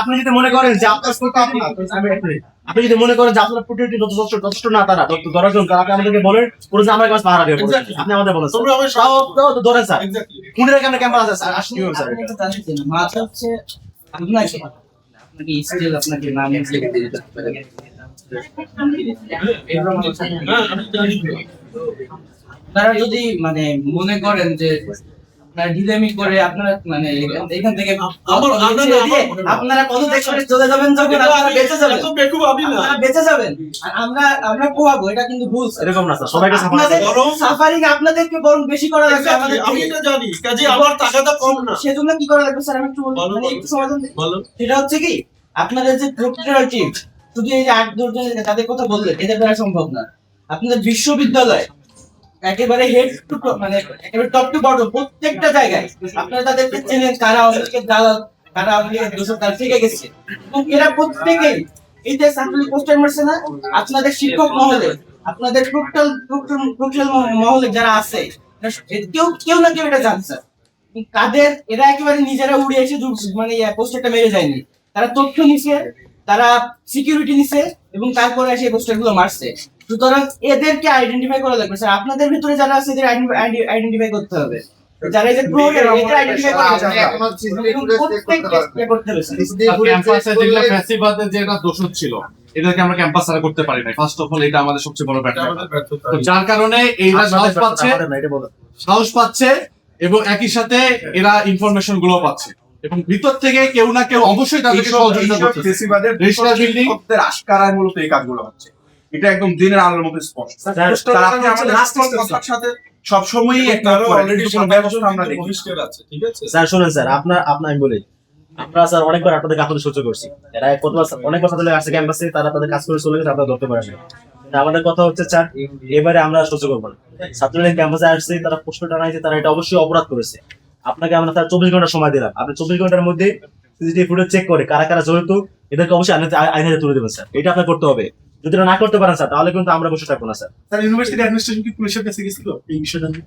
আপনি যদি মনে করেন যে আপনার আপনি যদি মনে করেন যে আপনার প্রোটেক্টিভ যথেষ্ট না, তারা দশজন তারা আমাদেরকে বলেন পুরো যে আমার কাছে পাহারা দেবে, আপনি আমাদের বলেন ধরেন স্যার পুনের কেমন ক্যাম্পাস আছে স্যার, আসুন স্যার। মাথা হচ্ছে আপনাকে স্কিল আপনাকে নাম লিখে দিতে হবে। আপনারা যদি মানে মনে করেন যে আপনারা ঢিলেমি করে আপনারা মানে এখান থেকে আপনারা পদত্যাগ করে চলে যাবেন, যখন আপনারা বেঁচে যাবেন আপনারা বেঁচে যাবেন আর আমরা পোহাবো, এটা কিন্তু ভুল। এরকম না স্যার, সবাইকে সাফারিং আপনাদেরকে বরং বেশি করা লাগবে। আমি এটা জানি, কাজে আমার টাকাটা কম না। সেজন্য কি করা লাগবে স্যার আমি একটু বলবো, মানে একটু সমাধান দিই। সেটা হচ্ছে কি আপনাদের যে প্রক্রিয়ার টিম, শুধু এই যে 8-10 জন তাদের কথা বললেন, এটা দ্বারা সম্ভব না। আপনাদের বিশ্ববিদ্যালয় একেবারে হেড টু মানে একেবারে টপ টু বটম প্রত্যেকটা জায়গায় আপনারা তাদেরকে চেনেন, কারা অনেকে দালাল, কারা অনেকে দোষর, তার থেকে গেছে এবং এরা প্রত্যেকেই এই যে সাম্পল পোস্টার মারছে না, আপনাদের শিক্ষক মহলে, আপনাদের প্রক্রিয়াল মহলে যারা আছে কেউ না কেউ এটা জানছে। তাদের এরা একেবারে নিজেরা উড়ে এসে মানে পোস্টারটা মেরে যায়নি, তারা তথ্য নিছে, তারা সিকিউরিটি নিছে এবং তারপরে এসে পোস্টার গুলো মারছে। সুতরাং এদেরকে আইডেন্টিফাই করা লাগবে স্যার, আপনাদের ভিতরে যারা আছে এদের আইডেন্টিফাই করতে হবে, যারা এই যে প্রোগ্রাম এদের আইডেন্টিফাই করতে হবে, ক্যাম্পাসে যেগুলো ফ্যাসিবাদের যে একটা দোষ ছিল এদেরকে আমরা ক্যাম্পাস ছাড়া করতে পারি না। ফার্স্ট অফ অল এটা আমাদের সবচেয়ে বড় ব্যর্থতা। তো যার কারণে এইরা সাহস পাচ্ছে এবং একই সাথে এরা ইনফরমেশন গুলো পাচ্ছে এবং ভিতর থেকে কেউ না কেউ অবশ্যই তাদেরকে সহযোগিতা করছে। ফেসিবাদের বিল্ডিংদের আশকারায় মূলত এই কাজগুলো হচ্ছে, এটা একদম দিনের আলোর মধ্যে স্পষ্ট। তারা আপনি আমাদের রাষ্ট্রের সাথে সবসময়ই একটা অলরেডি কোনো ব্যবস্থা আমরা দেখি আছে, ঠিক আছে স্যার। শুনেন স্যার, আপনার আমি বলি, আমরা স্যার অনেকবার আপনাদের কাছে সহ্য করছি, এরা অনেক কথা বলে আসছে ক্যাম্পাসে, তারা তাদের কাজ করে চলে গেছে, আপনারা ধরতে পারেন না। আমাদের কথা হচ্ছে স্যার, এবারে আমরা সহ্য করবো না। ছাত্রলীগ ক্যাম্পাসে আসছে, তারা প্রশ্ন টানাইছে, তারা এটা অবশ্যই অপরাধ করেছে। আপনাকে আমরা তার 24 ঘন্টা সময় দিলাম, আপনি 24 ঘন্টার মধ্যে সিসিটিভি ফুটেজ চেক করে কারা কারা জড়িত এদেরকে অবশ্যই আইনে তুলে দেবেন স্যার। এটা আপনার করতে হবে। যদি না করতে পারেন স্যার, তাহলে কিন্তু আমরা বসে থাকবো না স্যার। ইউনিভার্সিটি অ্যাডমিনিস্ট্রেশন কি পুলিশের কাছে গেছিল এই বিষয়টা নিয়ে?